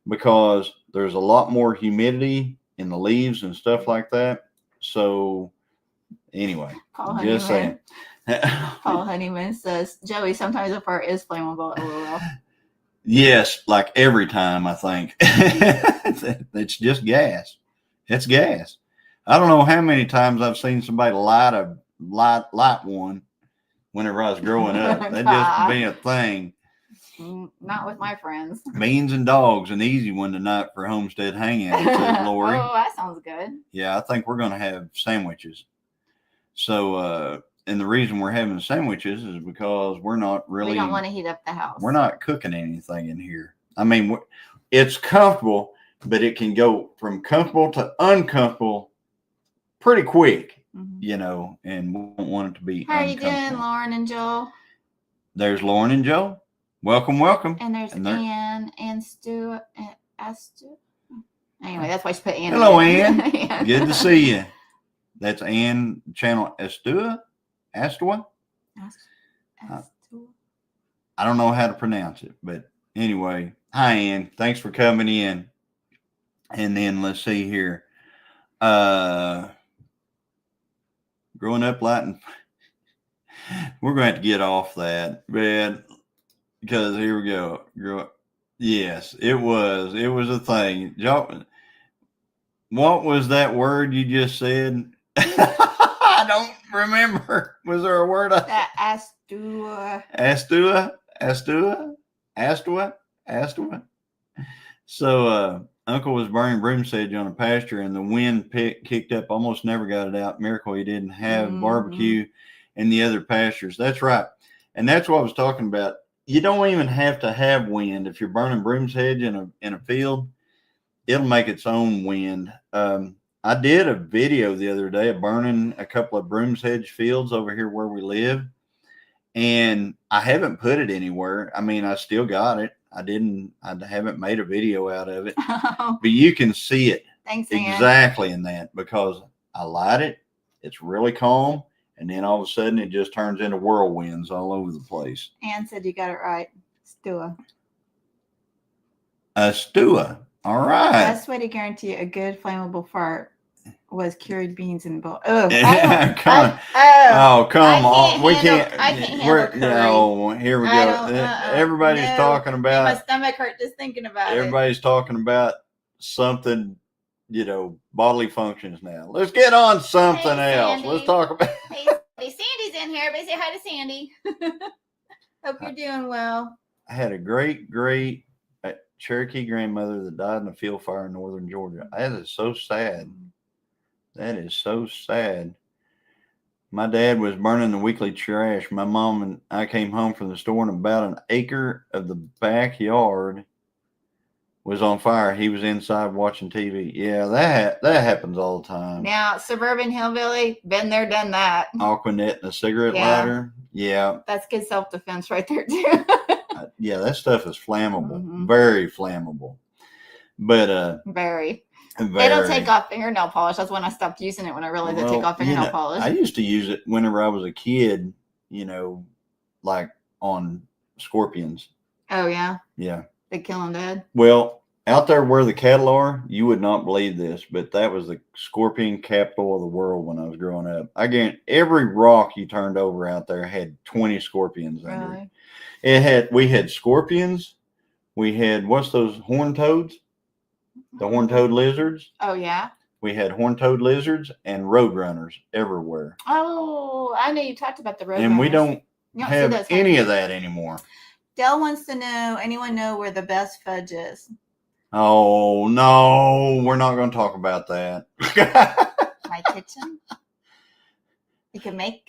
because there's a lot more humidity in the leaves and stuff like that. So anyway, just saying. Paul Honeyman says, Joey, sometimes the fire is flammable. LOL. Yes, like every time, I think. It's just gas. It's gas. I don't know how many times I've seen somebody light one whenever I was growing up. That'd just be a thing. Not with my friends. Beans and dogs, an easy one tonight for Homestead Hangout, says Lori. Oh, that sounds good. Yeah, I think we're going to have sandwiches. So, and the reason we're having sandwiches is because we don't want to heat up the house. We're not cooking anything in here. I mean, it's comfortable, but it can go from comfortable to uncomfortable pretty quick. you know, and we don't want it to be. How are you doing, Lauren and Joel? There's Lauren and Joel. Welcome, welcome. And there's Ann and Stu. Anyway, that's why she put Ann. Hello, Ann. Good to see you. That's Ann, channel Astua. I don't know how to pronounce it, but anyway, hi, Ann. Thanks for coming in. And then let's see here. Growing up lighting. We're going to have to get off that, man, because here we go. Yes, it was a thing. What was that word you just said? I don't remember. Was there a word? Astua. So Uncle was burning broomsedge on a pasture, and the wind kicked up. Almost never got it out. Miracle he didn't have barbecue in the other pastures. That's right. And that's what I was talking about. You don't even have to have wind. If you're burning broomsedge in a field, it'll make its own wind. I did a video the other day of burning a couple of broomsedge fields over here where we live, and I haven't put it anywhere. I mean, I still got it. I haven't made a video out of it, but you can see it. Thanks, exactly in that, because I light it. It's really calm. And then all of a sudden it just turns into whirlwinds all over the place. Ann said you got it right. Stua. All right. Best way to guarantee a good flammable fart was cured beans and bowl. Oh, come on. We can't. I can't handle curry. No, here we go. Everybody's talking about. My stomach hurt just thinking about it. Everybody's talking about something, bodily functions now. Let's get on something else. Sandy. Let's talk about. Hey, Sandy's in here. Everybody say hi to Sandy. Hope you're doing well. I had a great Cherokee grandmother that died in a field fire in northern Georgia. That is so sad. That is so sad. My dad was burning the weekly trash. My mom and I came home from the store, and about an acre of the backyard was on fire. He was inside watching TV. Yeah, that happens all the time. Now, suburban hillbilly, been there, done that. Aquanet and a cigarette lighter. Yeah. That's good self-defense right there, too. Yeah, that stuff is flammable. Very flammable. But very. It'll take off fingernail polish. That's when I stopped using it, when I realized it take off fingernail polish. I used to use it whenever I was a kid, like on scorpions. Oh, yeah? Yeah. They kill them dead? Well, out there where the cattle are, you would not believe this, but that was the scorpion capital of the world when I was growing up. I guarantee every rock you turned over out there had 20 scorpions under it. We had scorpions. We had, what's those, horned toads? The horned-toed lizards. Oh, yeah? We had horned-toed lizards and roadrunners everywhere. Oh, I know you talked about the roadrunners. And we don't have any of that anymore. Dell wants to know, anyone know where the best fudge is? Oh, no. We're not going to talk about that. My kitchen? You can make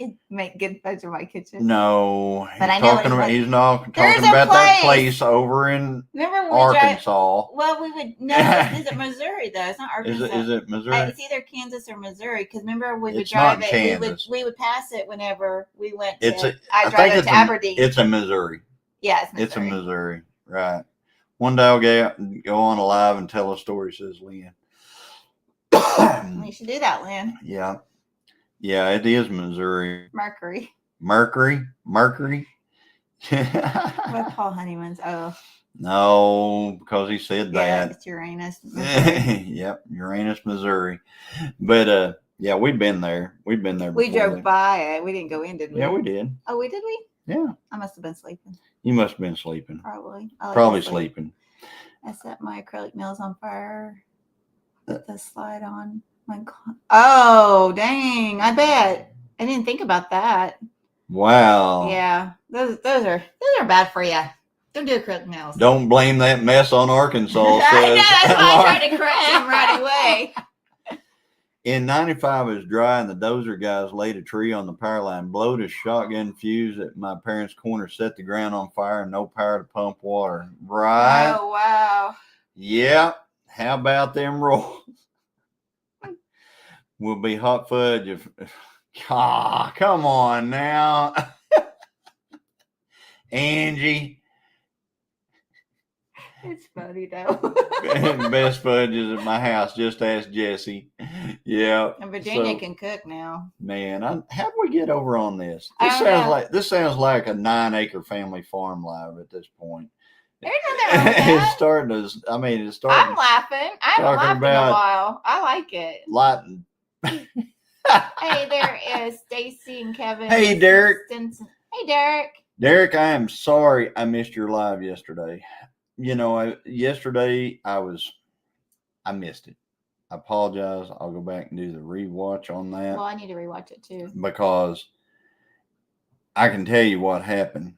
good fudge in my kitchen. No, but I know he's not talking about that place over in Arkansas. We would is it Missouri though? It's not Arkansas. Is it Missouri? It's either Kansas or Missouri. Because remember we would drive it. We would pass it whenever we went to. I drive it to Aberdeen. It's in Missouri. Yeah, it's Missouri. It's in Missouri, right? One day I'll go on live and tell a story, says Lynn. You should do that, Lynn. Yeah. Yeah, it is Missouri. Mercury. Mercury? What Paul Honeyman's? Oh. No, because he said that. It's Uranus. Yep, Uranus, Missouri. But yeah, we've been there. We've been there before. We drove by it. We didn't go in, did we? Yeah, we did. Oh, did we? Yeah. I must have been sleeping. You must have been sleeping. Probably. Probably sleeping. I set my acrylic nails on fire. Put the slide on. Oh, dang. I bet. I didn't think about that. Wow. Yeah. Those are bad for you. Don't do acrylic nails. Don't blame that mess on Arkansas. I know. That's why I tried to correct him right away. In 95, it was dry, and the dozer guys laid a tree on the power line, blowed a shotgun fuse at my parents' corner, set the ground on fire, and no power to pump water. Right? Oh, wow. Yeah. How about them rolls? will be hot fudge if come on now. Angie. It's funny though. Best fudges at my house. Just ask Jesse. Yeah. And Virginia can cook now. Man, how do we get over on this? This sounds like a 9-acre family farm live at this point. There's nothing wrong with that. It's starting to. I mean, it's I'm starting. laughing. I haven't laughed in a while. I like it. Lighting. Hey, there is Stacy and Kevin. Hey, Derek. Stinson. Hey, Derek. Derek, I am sorry I missed your live yesterday. Yesterday I missed it. I apologize. I'll go back and do the rewatch on that. Well, I need to rewatch it too. Because I can tell you what happened.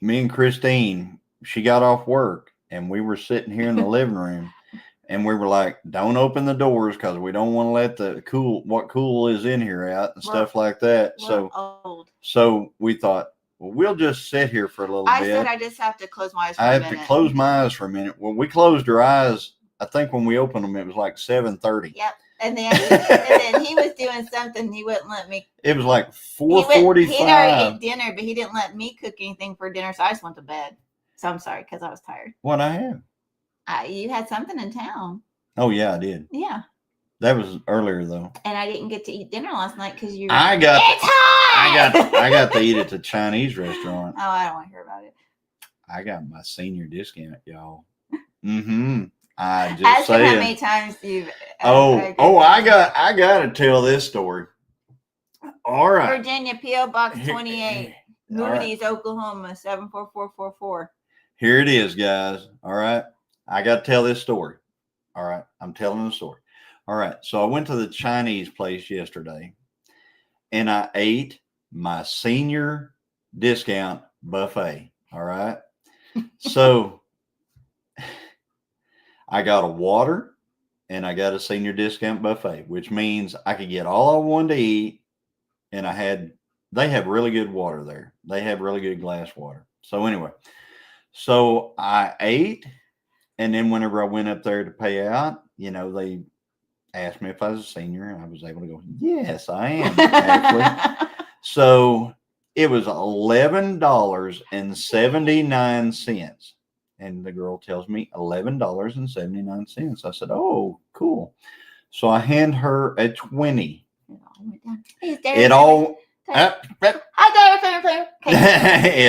Me and Christine, she got off work and we were sitting here in the living room and we were like, don't open the doors because we don't want to let what cool is in here out and stuff like that. So we thought, well, we'll just sit here for a little bit. I said I just have to close my eyes for a minute. I have to close my eyes for a minute. Well, we closed our eyes. I think when we opened them, it was like 7:30. Yep. And then he was doing something. He wouldn't let me. It was like 4:45. He'd already ate dinner, but he didn't let me cook anything for dinner. So I just went to bed. So I'm sorry because I was tired. What I have? You had something in town. Oh, yeah, I did. Yeah. That was earlier, though. And I didn't get to eat dinner last night because it's hot! I got to eat at the Chinese restaurant. Oh, I don't want to hear about it. I got my senior discount, y'all. Mm-hmm. I just ask saying. How many times you've... I got to tell this story. All right. Virginia, P.O. Box 28, Moody's, right. Oklahoma, 74444. Here it is, guys. All right. I got to tell this story. All right. I'm telling the story. All right. So I went to the Chinese place yesterday and I ate my senior discount buffet. All right. So I got a water and I got a senior discount buffet, which means I could get all I wanted to eat. And they have really good water there. They have really good glass water. So anyway, so I ate. And then whenever I went up there to pay out, they asked me if I was a senior. And I was able to go, yes, I am, actually. So it was $11.79. And the girl tells me $11.79. I said, oh, cool. So I hand her a 20. It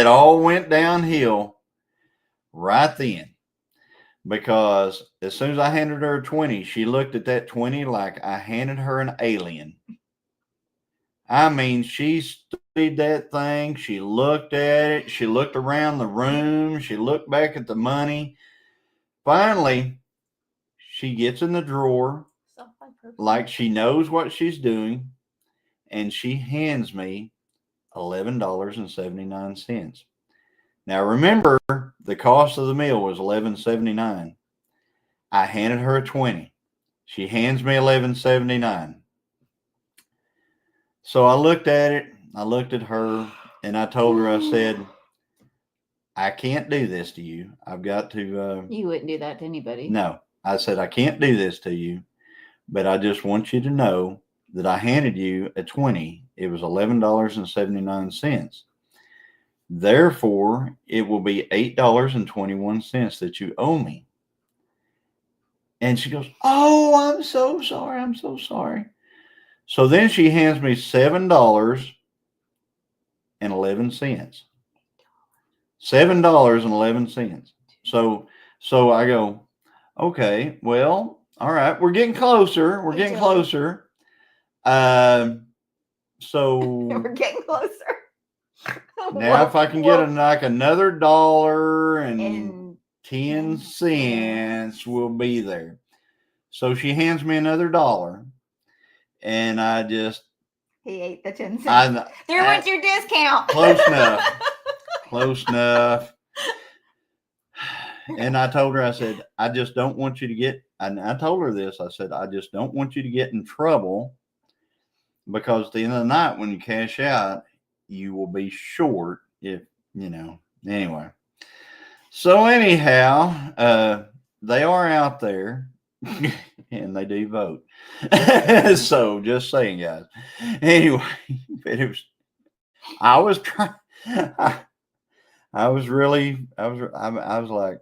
all went downhill right then. Because as soon as I handed her a 20, she looked at that 20 like I handed her an alien. I mean, she studied that thing. She looked at it. She looked around the room. She looked back at the money. Finally, she gets in the drawer like she knows what she's doing. And she hands me $11.79. Now, remember, the cost of the meal was $11.79. I handed her a 20. She hands me $11.79. So I looked at it. I looked at her, and I told her, I said, I can't do this to you. I've got to... you wouldn't do that to anybody. No. I said, I can't do this to you, but I just want you to know that I handed you a 20. It was $11.79. Therefore, it will be $8.21 that you owe me. And she goes, oh, I'm so sorry. I'm so sorry. So then she hands me $7.11. $7.11. So I go, okay, well, all right, we're getting closer. We're getting closer. So we're getting closer. Now, if I can get another $1.10, we'll be there. So she hands me another $1, and he ate the 10 cents. There went your discount. Close enough. And I told her, I said, I just don't want you to get. And I told her this. I said, I just don't want you to get in trouble, because at the end of the night, when you cash out, you will be short anyway. So anyhow, they are out there And they do vote. So just saying, guys. Anyway, but it was, I was trying, I was really, I was like,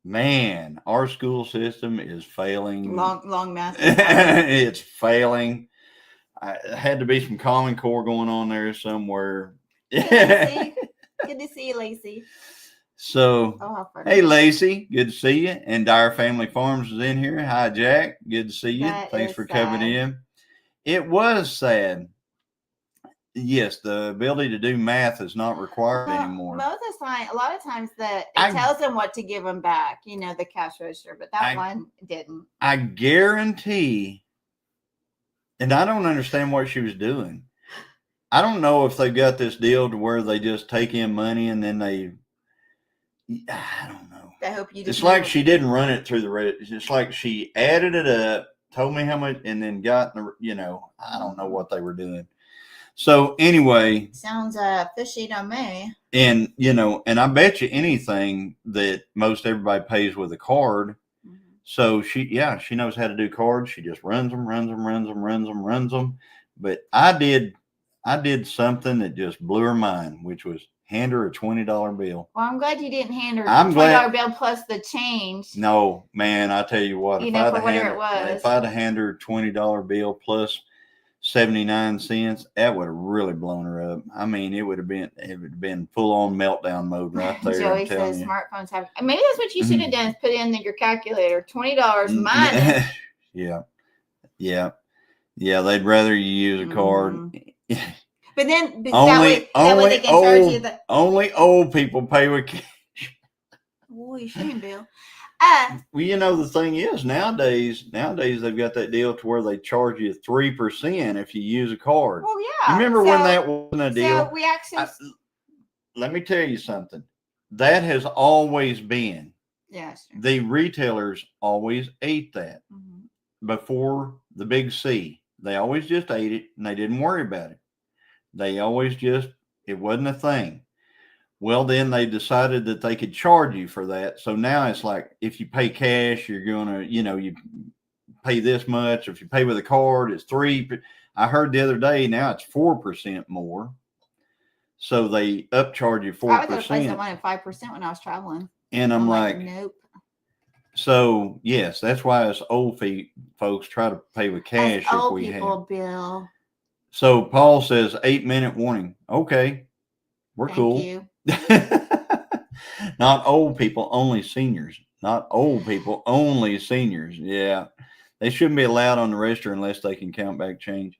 man, our school system is failing. Long math. It's failing. I had to be some Common Core going on there somewhere. Good to see you, Lacey. So, hey, Lacey, good to see you. And Dyer Family Farms is in here. Hi, Jack. Good to see you. Thanks for coming in. It was sad. Yes, the ability to do math is not required anymore. Most of the time, a lot of times it tells them what to give them back, the cash register, but that one didn't. I guarantee, and I don't understand what she was doing. I don't know if they've got this deal to where they just take in money and then I don't know. I hope you. It's like she didn't run it through it's like she added it up, told me how much, and then got I don't know what they were doing. So anyway, sounds fishy to me. And and I bet you anything that most everybody pays with a card. Mm-hmm. So she knows how to do cards. She just runs them. But I did something that just blew her mind, which was hand her a $20 bill. Well, I'm glad you didn't hand her a $20 bill plus the change. No, man, I tell you what, for whatever it was. If I'd have handed her a $20 bill plus 79 cents, that would have really blown her up. I mean, it would have been full on meltdown mode right there. Joey says smartphones have. Maybe that's what you should have done: is put in your calculator. $20 minus. Yeah. They'd rather you use a card. But then that way they can charge you the. Only old people pay with cash. Oh, you shouldn't, Bill. Well, the thing is, nowadays they've got that deal to where they charge you 3% if you use a card. Well, yeah. You remember when that wasn't a deal? So we actually. Let me tell you something. That has always been. Yes. Yeah, the retailers always ate that before the big C. They always just ate it and they didn't worry about it. They always it wasn't a thing. Well, then they decided that they could charge you for that. So now it's like, if you pay cash, you're going to, you pay this much. If you pay with a card, it's 3%. I heard the other day, now it's 4% more. So they upcharge you 4%. I was at a place that wanted 5% when I was traveling. And I'm like, nope. So yes, that's why us old folks try to pay with cash. Us old people, Bill. So Paul says 8-minute warning. Okay, we're cool. Thank you. Not old people, only seniors. Not old people, only seniors. Yeah, they shouldn't be allowed on the register unless they can count back change.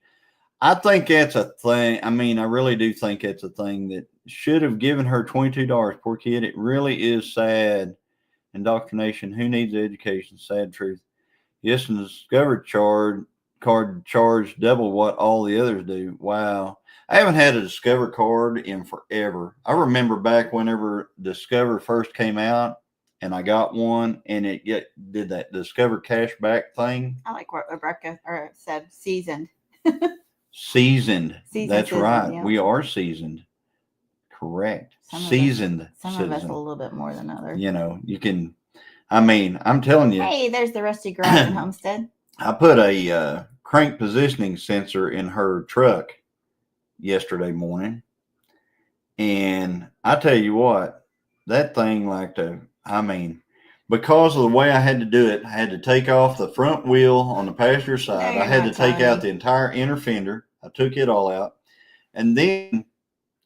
I think that's a thing. I mean, I really do think it's a thing that should have given her $22. Poor kid. It really is sad. Indoctrination. Who needs education? Sad truth. Yes, and the Discover card charged double what all the others do. Wow. I haven't had a Discover card in forever. I remember back whenever Discover first came out and I got one and it did that Discover cashback thing. I like what Rebecca said, seasoned. Seasoned. That's right. Yeah. We are seasoned. Correct. Seasoned. Some of us a little bit more than others. You can, I'm telling you. Hey, there's the rusty garage in Homestead. I put a crank positioning sensor in her truck yesterday morning. And I tell you what, that thing because of the way I had to do it, I had to take off the front wheel on the passenger side. I had to take out the entire inner fender. I took it all out. And then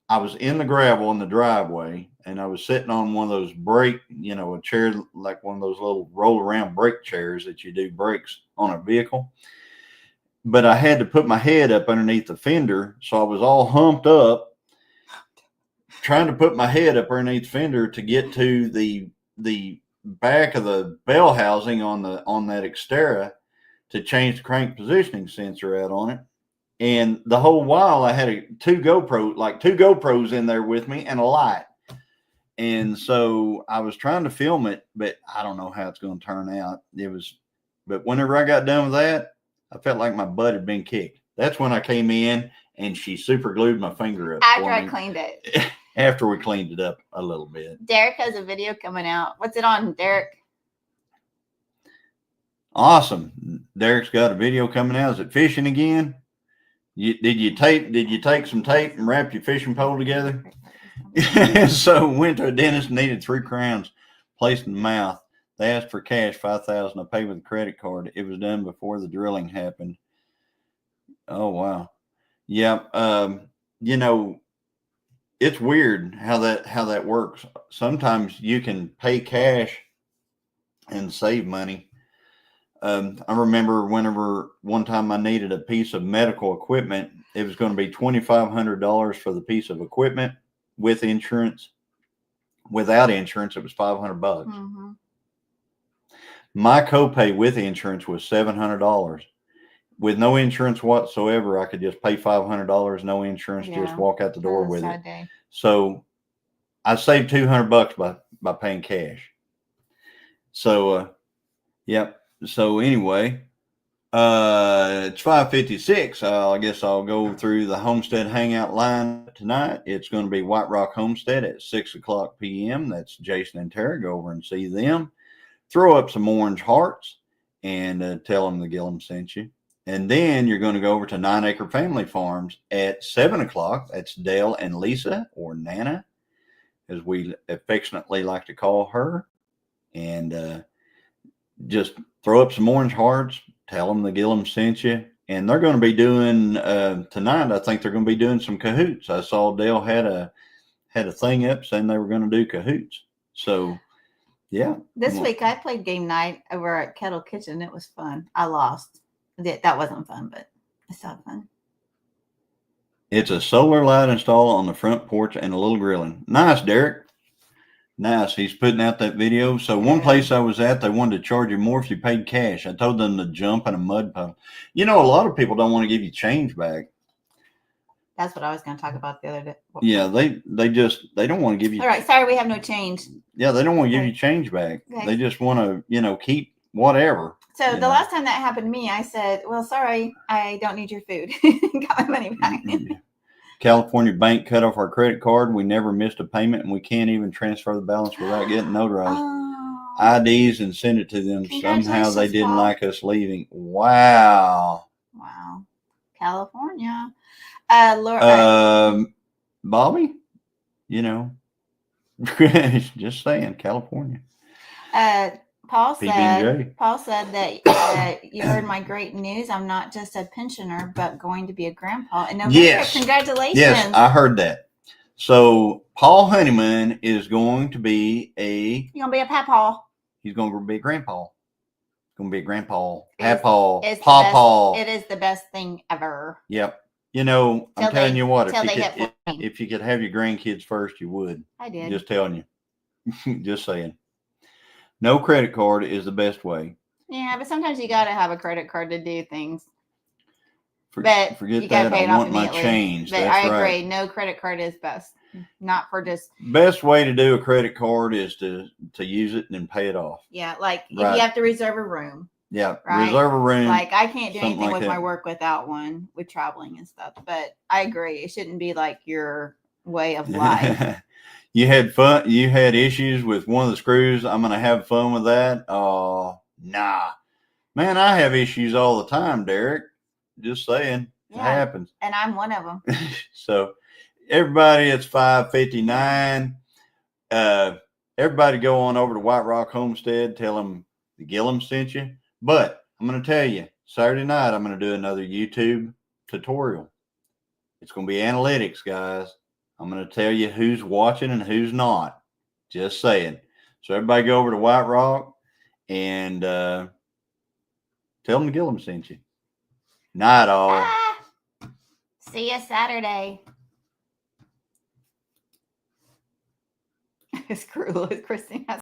I was in the gravel in the driveway and I was sitting on one of those brake, a chair, like one of those little roll around brake chairs that you do brakes on a vehicle. But I had to put my head up underneath the fender. So I was all humped up trying to put my head up underneath the fender to get to the back of the bell housing on that Xterra to change the crank positioning sensor out on it. And the whole while I had two GoPros in there with me and a light. And so I was trying to film it, but I don't know how it's going to turn out. But whenever I got done with that, I felt like my butt had been kicked. That's when I came in and she super glued my finger up. After I cleaned it. After we cleaned it up a little bit. Derek has a video coming out. What's it on, Derek? Awesome. Derek's got a video coming out. Is it fishing again? Did you take some tape and wrap your fishing pole together? So went to a dentist, needed 3 crowns placed in the mouth. They asked for cash, $5,000. I paid with a credit card. It was done before the drilling happened. Oh wow. Yeah. You know, it's weird how that works. Sometimes you can pay cash and save money. I remember one time I needed a piece of medical equipment. It was going to be $2,500 for the piece of equipment with insurance. Without insurance, it was $500. Mm-hmm. My copay with insurance was $700. With no insurance whatsoever, I could just pay $500, no insurance, just walk out the door with it. Day. So I saved $200 by paying cash. So, yep. So anyway, it's 5:56. I guess I'll go through the Homestead Hangout line tonight. It's going to be White Rock Homestead at 6:00 p.m. That's Jason and Tara. Go over and see them. Throw up some orange hearts and tell them the Gilliam sent you. And then you're going to go over to 9 Acre Family Farms at 7:00. That's Dale and Lisa, or Nana, as we affectionately like to call her. And just throw up some orange hearts, tell them the Gilliam sent you. And they're going to be doing, tonight, I think they're going to be doing some cahoots. I saw Dale had a thing up saying they were going to do cahoots. So, yeah. This week I played game night over at Kettle Kitchen. It was fun. I lost. That wasn't fun, but it's still fun. It's a solar light install on the front porch and a little grilling. Nice, Derek. Nice. He's putting out that video. So one place I was at, they wanted to charge you more if you paid cash. I told them to jump in a mud puddle. You know, a lot of people don't want to give you change back. That's what I was going to talk about the other day. Yeah, they don't want to give you. All right. Sorry, we have no change. Yeah, they don't want to give you change back. Okay. They just want to, keep whatever. So the last time that happened to me, I said, well, sorry, I don't need your food. Got my money back. California bank cut off our credit card. We never missed a payment, and we can't even transfer the balance without getting notarized. IDs and send it to them. Somehow they didn't like us leaving. Wow. Wow. California. Laura, Bobby, just saying, California. Paul PB&J. said that you heard my great news. I'm not just a pensioner, but going to be a grandpa in November. Yes. Congratulations. Yes, I heard that. So Paul Honeyman is going to be He's going to be a papaw. He's going to be a grandpa. He's going to be a grandpa. Papaw. Papaw. It is the best thing ever. Yep. I'm telling you what, if you could have your grandkids first, you would. I did. Just telling you. Just saying. No credit card is the best way. Yeah, but sometimes you got to have a credit card to do things. Forget that. I want my change. But That's I agree. Right. No credit card is best. Not for just. Best way to do a credit card is to use it and then pay it off. Yeah, like if you have to reserve a room. Yeah, right? Reserve a room. Like I can't do anything like with that. my work without one, with traveling and stuff. But I agree. It shouldn't be like your way of life. You had fun. You had issues with one of the screws. I'm going to have fun with that. Oh, nah. Man, I have issues all the time, Derek. Just saying. It happens. And I'm one of them. So, everybody, it's 5:59. Everybody go on over to White Rock Homestead. Tell them the Gilliam sent you. But I'm going to tell you, Saturday night, I'm going to do another YouTube tutorial. It's going to be analytics, guys. I'm going to tell you who's watching and who's not. Just saying. So everybody go over to White Rock and tell them the Gilliam sent you. Night all. See you Saturday. It's cruel. Christine has